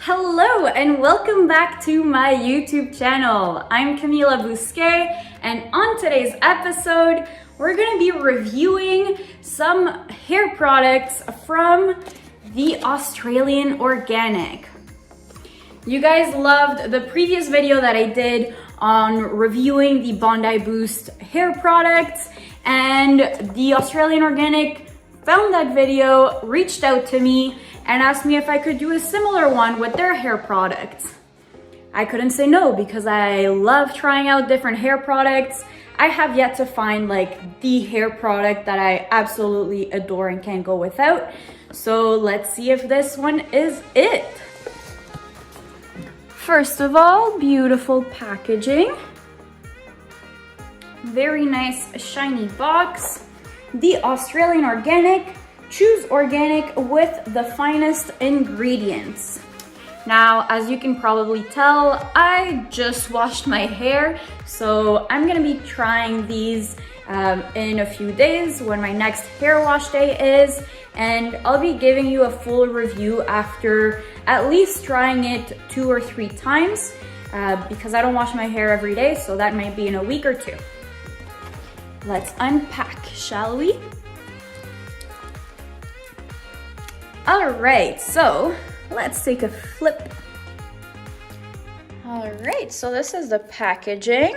Hello and welcome back to my YouTube channel. I'm Camila Bousquet, and on today's episode, we're gonna be reviewing some hair products from the Australian Organic. You guys loved the previous video that I did on reviewing the Bondi Boost hair products, and the Australian Organic found that video, reached out to me, and asked me if I could do a similar one with their hair products. I couldn't say no because I love trying out different hair products. I have yet to find like the hair product that I absolutely adore and can't go without. So let's see if this one is it. First of all, beautiful packaging. Very nice shiny box. The Australian Organic. Choose organic with the finest ingredients. Now, as you can probably tell, I just washed my hair, so I'm gonna be trying these in a few days when my next hair wash day is, and I'll be giving you a full review after at least trying it 2 or 3 times because I don't wash my hair every day, so that might be in a week or 2. Let's unpack, shall we? All right, so let's take a flip. All right, so this is the packaging.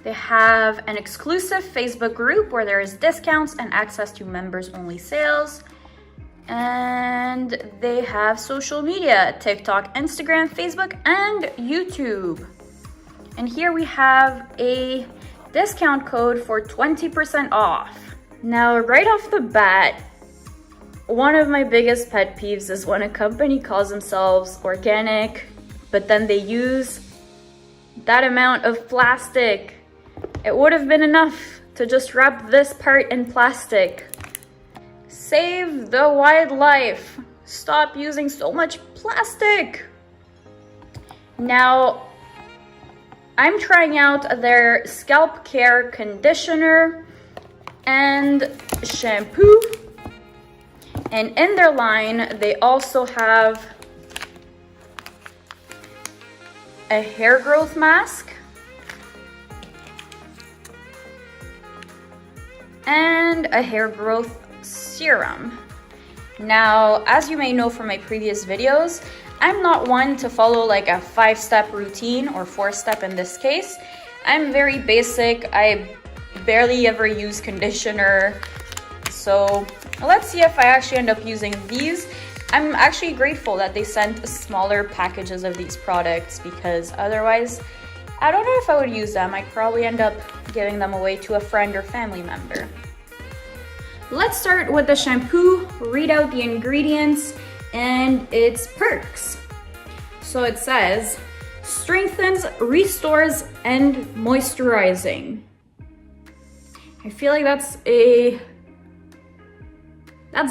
They have an exclusive Facebook group where there is discounts and access to members only sales. And they have social media, TikTok, Instagram, Facebook, and YouTube. And here we have a discount code for 20% off. Now, right off the bat, one of my biggest pet peeves is when a company calls themselves organic, but then they use that amount of plastic. It would have been enough to just wrap this part in plastic. Save the wildlife. Stop using so much plastic. Now, I'm trying out their Scalp Care conditioner and shampoo, and in their line they also have a hair growth mask and a hair growth serum. Now, as you may know from my previous videos, I'm not one to follow like a 5-step routine or 4-step in this case. I'm very basic. I barely ever use conditioner, so let's see if I actually end up using these. I'm actually grateful that they sent smaller packages of these products because otherwise I don't know if I would use them. I'd probably end up giving them away to a friend or family member. Let's start with the shampoo, read out the ingredients and its perks. So it says strengthens, restores, and moisturizing. I feel like that's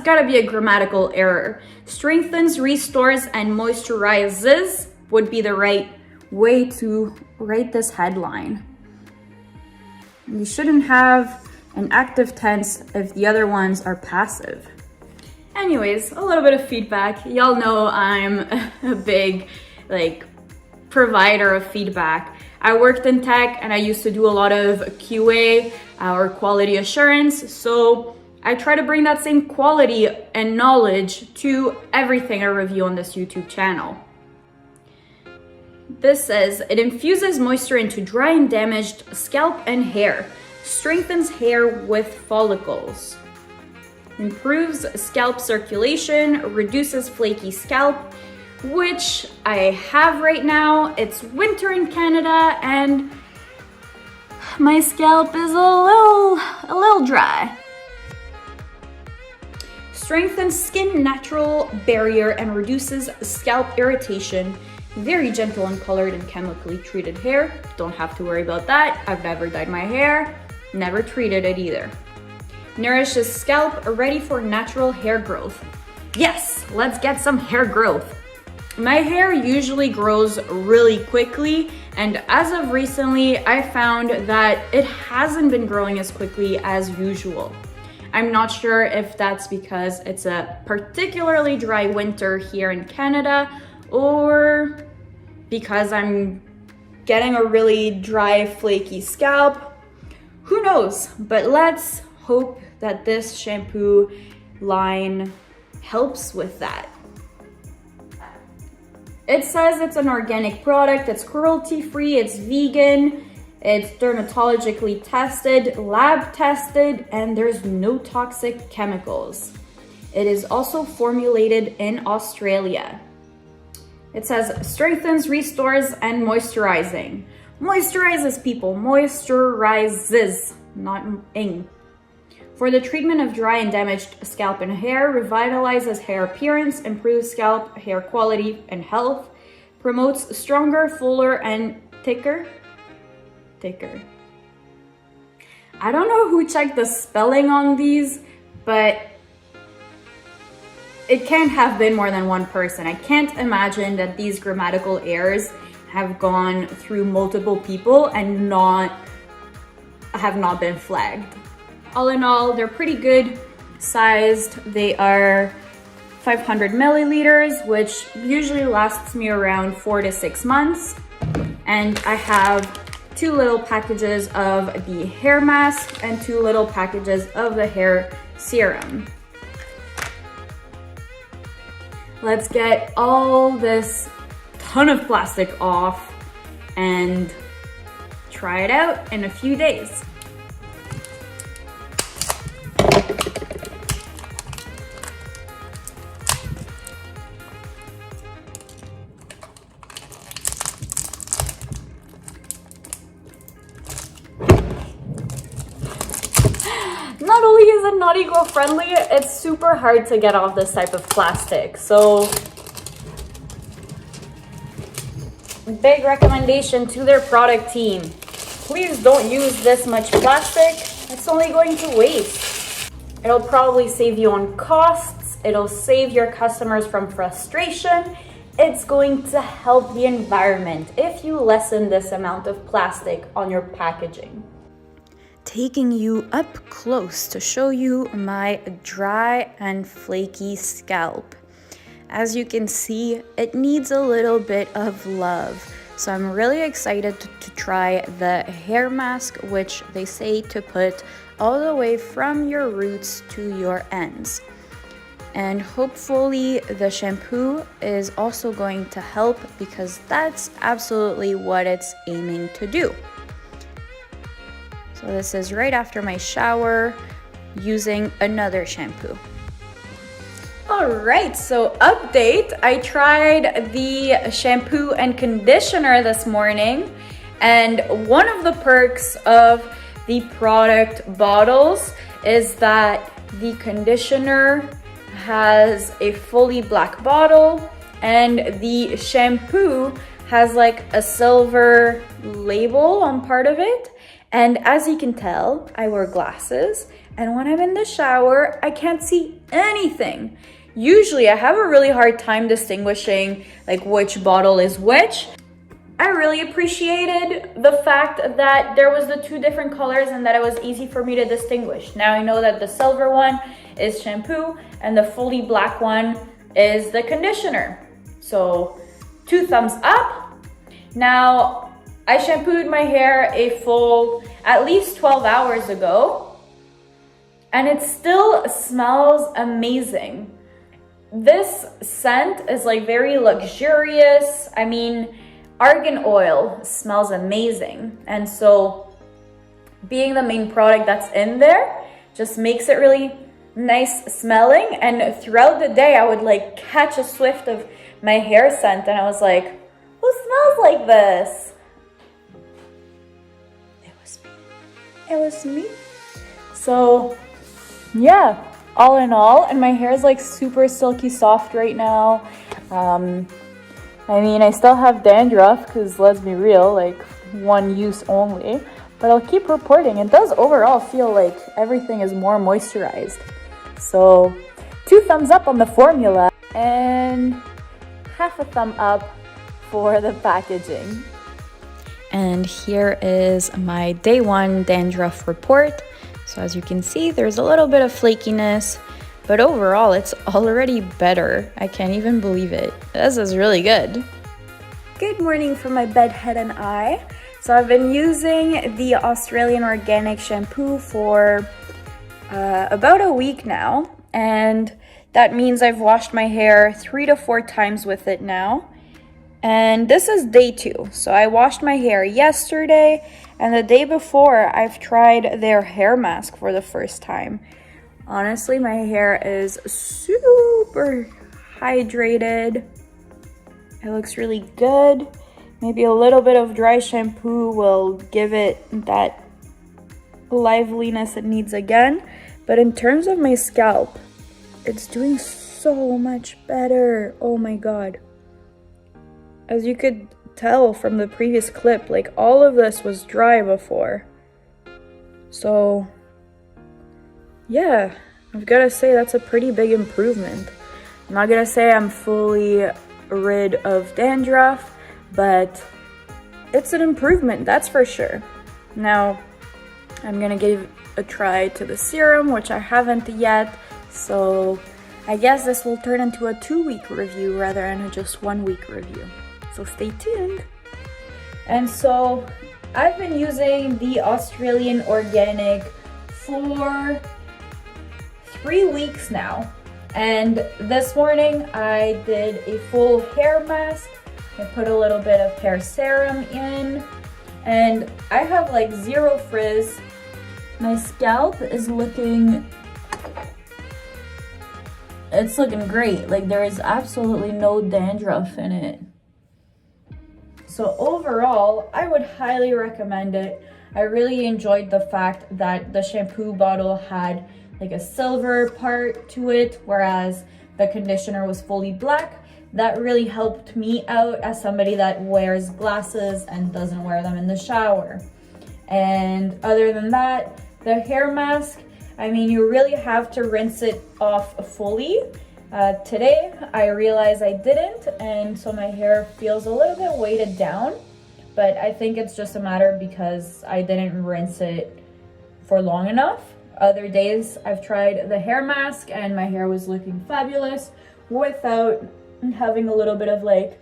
gotta be a grammatical error. Strengthens, restores, and moisturizes would be the right way to write this headline. You shouldn't have an active tense if the other ones are passive. Anyways, a little bit of feedback. Y'all know I'm a big provider of feedback. I worked in tech and I used to do a lot of QA or quality assurance, so I try to bring that same quality and knowledge to everything I review on this YouTube channel. This says, it infuses moisture into dry and damaged scalp and hair, strengthens hair with follicles, improves scalp circulation, reduces flaky scalp, which I have right now. It's winter in Canada and my scalp is a little dry. Strengthens skin natural barrier and reduces scalp irritation. Very gentle on colored and chemically treated hair. Don't have to worry about that. I've never dyed my hair, never treated it either. Nourishes scalp, ready for natural hair growth. Yes, let's get some hair growth. My hair usually grows really quickly, and as of recently, I found that it hasn't been growing as quickly as usual. I'm not sure if that's because it's a particularly dry winter here in Canada or because I'm getting a really dry, flaky scalp. Who knows? But let's hope that this shampoo line helps with that. It says it's an organic product, it's cruelty-free, it's vegan, it's dermatologically tested, lab tested, and there's no toxic chemicals. It is also formulated in Australia. It says strengthens, restores, and moisturizing. Moisturizes, people, moisturizes, not ing. For the treatment of dry and damaged scalp and hair, revitalizes hair appearance, improves scalp hair quality and health, promotes stronger, fuller, and thicker. I don't know who checked the spelling on these, but it can't have been more than one person. I can't imagine that these grammatical errors have gone through multiple people and have not been flagged. All in all, they're pretty good sized. They are 500 milliliters, which usually lasts me around 4 to 6 months. And I have 2 little packages of the hair mask and 2 little packages of the hair serum. Let's get all this ton of plastic off and try it out in a few days. Not only is it not eco-friendly, it's super hard to get off this type of plastic. So, big recommendation to their product team. Please don't use this much plastic. It's only going to waste. It'll probably save you on costs. It'll save your customers from frustration. It's going to help the environment if you lessen this amount of plastic on your packaging. Taking you up close to show you my dry and flaky scalp. As you can see, it needs a little bit of love. So I'm really excited to try the hair mask, which they say to put all the way from your roots to your ends. And hopefully the shampoo is also going to help, because that's absolutely what it's aiming to do. So this is right after my shower using another shampoo. All right, so update. I tried the shampoo and conditioner this morning, and one of the perks of the product bottles is that the conditioner has a fully black bottle and the shampoo has like a silver label on part of it. And as you can tell, I wear glasses, and when I'm in the shower, I can't see anything. Usually I have a really hard time distinguishing like which bottle is which. I really appreciated the fact that there was the 2 different colors and that it was easy for me to distinguish. Now I know that the silver one is shampoo and the fully black one is the conditioner. So 2 thumbs up. Now, I shampooed my hair a full at least 12 hours ago, and it still smells amazing. This scent is like very luxurious. I mean, Argan Oil smells amazing. And so being the main product that's in there just makes it really nice smelling. And throughout the day, I would like catch a whiff of my hair scent, and I was like, who smells like this? It was me. So yeah, all in all, and my hair is like super silky soft right now. I mean, I still have dandruff because, let's be real, like 1 use only, but I'll keep reporting. It does overall feel like everything is more moisturized. So 2 thumbs up on the formula and half a thumb up for the packaging. And here is my day 1 dandruff report. So as you can see, there's a little bit of flakiness, but overall it's already better. I can't even believe it. This is really good. Good morning from my bed, head, and eye. So I've been using the Australian Organic shampoo for about a week now, and that means I've washed my hair 3 to 4 times with it now. And this is day 2. So I washed my hair yesterday, and the day before I've tried their hair mask for the first time. Honestly, my hair is super hydrated. It looks really good. Maybe a little bit of dry shampoo will give it that liveliness it needs again. But in terms of my scalp, it's doing so much better. Oh my god. As you could tell from the previous clip, like all of this was dry before. So yeah, I've got to say that's a pretty big improvement. I'm not gonna say I'm fully rid of dandruff, but it's an improvement, that's for sure. Now I'm gonna give a try to the serum, which I haven't yet, so I guess this will turn into a 2-week review rather than a just 1-week review, so stay tuned. And so I've been using the Australian Organic for 3 weeks now, and this morning I did a full hair mask. I put a little bit of hair serum in, and I have like 0 frizz. My scalp is looking, it's looking great. Like there is absolutely no dandruff in it. So overall, I would highly recommend it. I really enjoyed the fact that the shampoo bottle had like a silver part to it, whereas the conditioner was fully black. That really helped me out as somebody that wears glasses and doesn't wear them in the shower. And other than that, the hair mask, I mean, you really have to rinse it off fully. Today, I realized I didn't, and so my hair feels a little bit weighted down, but I think it's just a matter because I didn't rinse it for long enough. Other days, I've tried the hair mask and my hair was looking fabulous without having a little bit of like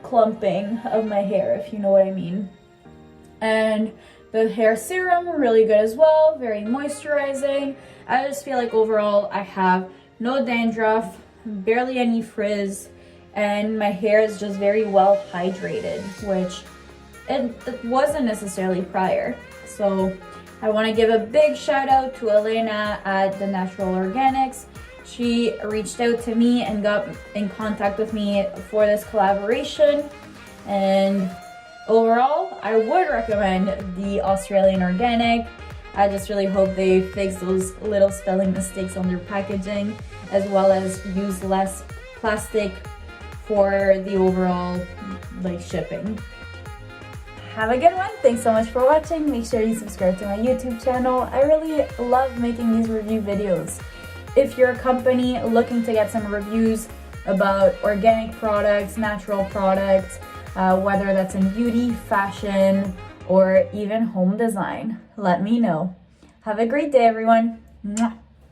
clumping of my hair, if you know what I mean. And the hair serum, really good as well, very moisturizing. I just feel like overall I have no dandruff, barely any frizz, and my hair is just very well hydrated, which it wasn't necessarily prior. So I want to give a big shout out to Elena at The Natural Organics. She reached out to me and got in contact with me for this collaboration, and overall, I would recommend the Australian Organic. I just really hope they fix those little spelling mistakes on their packaging, as well as use less plastic for the overall like shipping. Have a good one. Thanks so much for watching. Make sure you subscribe to my YouTube channel. I really love making these review videos. If you're a company looking to get some reviews about organic products, natural products, whether that's in beauty, fashion, or even home design, let me know. Have a great day, everyone. Mwah.